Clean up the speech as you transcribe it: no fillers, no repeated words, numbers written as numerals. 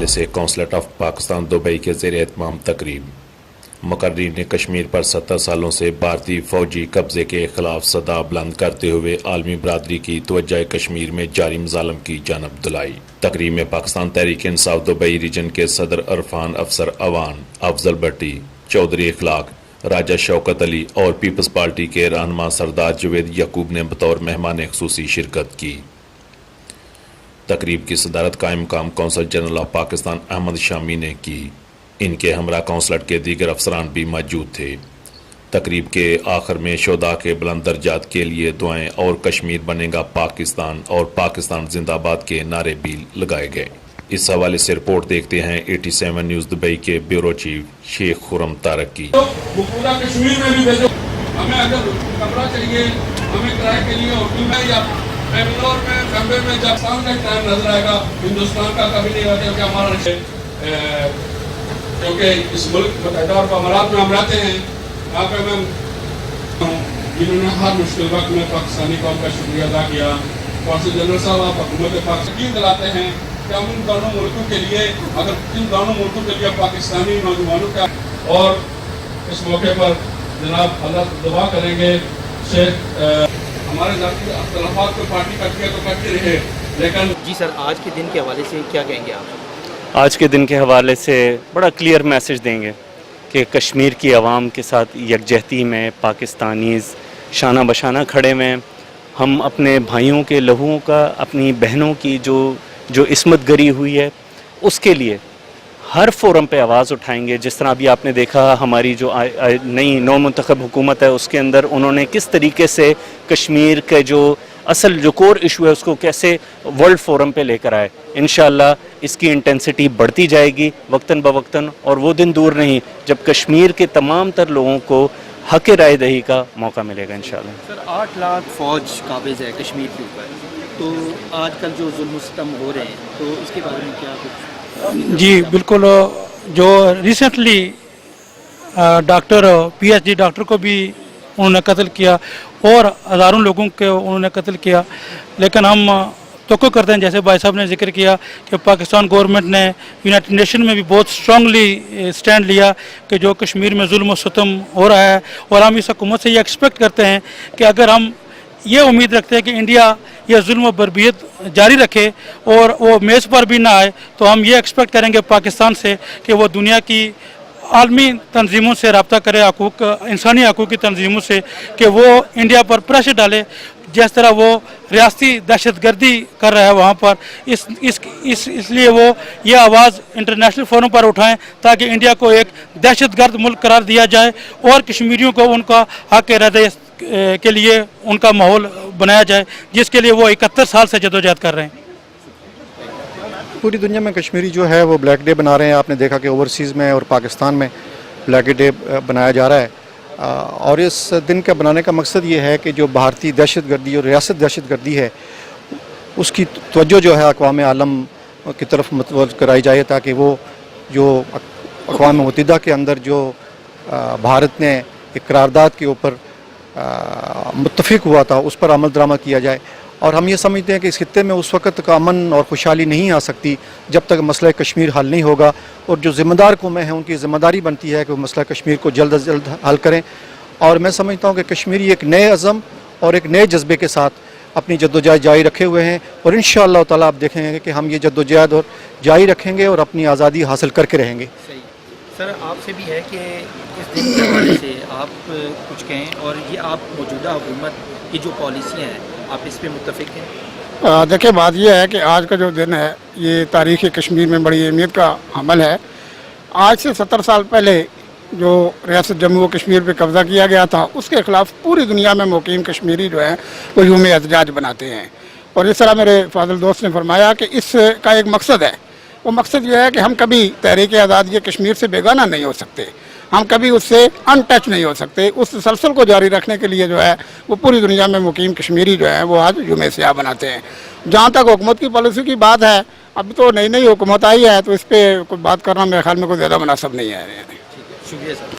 سے consulate of Pakistan Dubai کے زیر اہتمام تقریب۔ مقررین نے کشمیر پر 70 سالوں سے بھارتی فوجی قبضے کے خلاف صدا بلند کرتے ہوئے عالمی برادری کی توجہ کشمیر میں جاری مظالم کی جانب دلائی۔ تقریب میں پاکستان تحریک انصاف دبئی ریجن کے صدر عرفان افسر اوان، افضل بھٹی، چودھری اخلاق، راجہ شوکت علی اور پیپلز پارٹی کے رہنما سردار جوید یعقوب نے بطور مہمان خصوصی شرکت کی۔ تقریب کی صدارت قائم مقام قونصل جنرل آف پاکستان احمد شامی نے کی۔ ان کے ہمراہ کونسلٹ کے دیگر افسران بھی موجود تھے۔ تقریب کے آخر میں شہداء کے بلند درجات کے لیے دعائیں اور کشمیر بنے گا پاکستان اور پاکستان زندہ باد کے نعرے بھی لگائے گئے۔ اس حوالے سے رپورٹ دیکھتے ہیں 87 نیوز دبئی کے بیورو چیف شیخ خرم طارق کی۔ وہ پورا کشمیر میں بھی بھیجو، ہمیں اگر کمرہ چاہیے ہمیں کرائے کے لیے اردو میں یا بنگلور میں بمبے میں جب شام کا ٹائم نظر آئے گا ہندوستان کا کبھی نہیں ہوتا کہ ہمارا کیونکہ اس ملک متحدہ عرب امارات میں ہم رہتے ہیں، یہاں پہ میں جنہوں نے ہر مشکل وقت میں پاکستانی قوم کا شکریہ ادا کیا۔ قونصل جنرل صاحب آپ حکومت پاکستان دلاتے ہیں کہ ہم ان دونوں ملکوں کے لیے اگر ان دونوں ملکوں کے لیے پاکستانی نوجوانوں کا اور اس موقع پر جناب اللہ دعا کریں گے ہمارے ذاتی اختلافات کو پارٹی کرتی ہے تو کرتی رہے، لیکن جی سر آج کے دن کے حوالے سے کیا کہیں گے آپ؟ آج کے دن کے حوالے سے بڑا کلیئر میسج دیں گے کہ کشمیر کی عوام کے ساتھ یکجہتی میں پاکستانیز شانہ بشانہ کھڑے میں ہم اپنے بھائیوں کے لہوؤں کا، اپنی بہنوں کی جو عصمت گری ہوئی ہے اس کے لیے ہر فورم پہ آواز اٹھائیں گے۔ جس طرح ابھی آپ نے دیکھا ہماری جو نئی نو منتخب حکومت ہے اس کے اندر انہوں نے کس طریقے سے کشمیر کے جو اصل جو کور ایشو ہے اس کو کیسے ورلڈ فورم پہ لے کر آئے۔ انشاءاللہ اس کی انٹینسٹی بڑھتی جائے گی وقتاً بوقتاً، اور وہ دن دور نہیں جب کشمیر کے تمام تر لوگوں کو حق رائے دہی کا موقع ملے گا انشاءاللہ۔ سر 8 لاکھ فوج قابض ہے کشمیر کے اوپر، تو آج کل جو ظلم و ستم ہو رہے ہیں تو اس کے بارے میں کیا کچھ؟ جی بالکل، جو recently doctor P H D doctor کو بھی انہوں نے قتل کیا اور ہزاروں لوگوں کو انہوں نے قتل کیا، لیکن ہم توقع کرتے ہیں جیسے بھائی صاحب نے ذکر کیا کہ پاکستان گورنمنٹ نے یونائٹڈ نیشن میں بھی بہت اسٹرانگلی سٹینڈ لیا کہ جو کشمیر میں ظلم و ستم ہو رہا ہے، اور ہم اس حکومت سے یہ ایکسپیکٹ کرتے ہیں کہ اگر ہم یہ امید رکھتے ہیں کہ انڈیا یہ ظلم و بربریت جاری رکھے اور وہ میز پر بھی نہ آئے، تو ہم یہ ایکسپیکٹ کریں گے پاکستان سے کہ وہ دنیا کی عالمی تنظیموں سے رابطہ کرے، انسانی حقوق کی تنظیموں سے، کہ وہ انڈیا پر پریشر ڈالے جس طرح وہ ریاستی دہشت گردی کر رہا ہے وہاں پر۔ اس لیے وہ یہ آواز انٹرنیشنل فورم پر اٹھائیں تاکہ انڈیا کو ایک دہشت گرد ملک قرار دیا جائے اور کشمیریوں کو ان کا حق ارادے کے لیے ان کا ماحول بنایا جائے، جس کے لیے وہ 71 سال سے جدوجہد کر رہے ہیں۔ پوری دنیا میں کشمیری جو ہے وہ بلیک ڈے بنا رہے ہیں۔ آپ نے دیکھا کہ اوورسیز میں اور پاکستان میں بلیک ڈے بنایا جا رہا ہے، اور اس دن کا بنانے کا مقصد یہ ہے کہ جو بھارتی دہشت گردی اور ریاست دہشت گردی ہے اس کی توجہ جو ہے اقوام عالم کی طرف متوجہ کرائی جائے، تاکہ وہ جو اقوام متحدہ کے اندر جو بھارت نے ایک قرارداد کے اوپر متفق ہوا تھا اس پر عمل درآمد کیا جائے۔ اور ہم یہ سمجھتے ہیں کہ اس خطے میں اس وقت کا امن اور خوشحالی نہیں آ سکتی جب تک مسئلہ کشمیر حل نہیں ہوگا، اور جو ذمہ دار قومیں ہیں ان کی ذمہ داری بنتی ہے کہ وہ مسئلہ کشمیر کو جلد از جلد حل کریں۔ اور میں سمجھتا ہوں کہ کشمیری ایک نئے عزم اور ایک نئے جذبے کے ساتھ اپنی جدوجہد جاری رکھے ہوئے ہیں، اور انشاءاللہ تعالیٰ آپ دیکھیں گے کہ ہم یہ جدوجہد اور جاری رکھیں گے اور اپنی آزادی حاصل کر کے رہیں گے۔ صحیح سر، آپ سے بھی ہے کہ اس دن کے حوالے سے آپ کچھ کہیں، اور یہ آپ موجودہ حکومت کی جو پالیسیاں ہیں آپ اس پہ متفق ہیں؟ دیکھیں بات یہ ہے کہ آج کا جو دن ہے یہ تاریخ کشمیر میں بڑی اہمیت کا حامل ہے۔ آج سے 70 سال پہلے جو ریاست جموں و کشمیر پہ قبضہ کیا گیا تھا اس کے خلاف پوری دنیا میں مقیم کشمیری جو ہیں وہ یوم احتجاج بناتے ہیں، اور اس طرح میرے فاضل دوست نے فرمایا کہ اس کا ایک مقصد ہے، وہ مقصد یہ ہے کہ ہم کبھی تحریک آزادی کشمیر سے بیگانہ نہیں ہو سکتے، ہم کبھی اس سے ان ٹچ نہیں ہو سکتے۔ اس تسلسل کو جاری رکھنے کے لیے جو ہے وہ پوری دنیا میں مقیم کشمیری جو ہیں وہ آج یوم سیاہ بناتے ہیں۔ جہاں تک حکومت کی پالیسی کی بات ہے، ابھی تو نئی حکومت آئی ہے تو اس پہ کوئی بات کرنا میرے خیال میں کوئی زیادہ مناسب نہیں ہے۔ شکریہ سر۔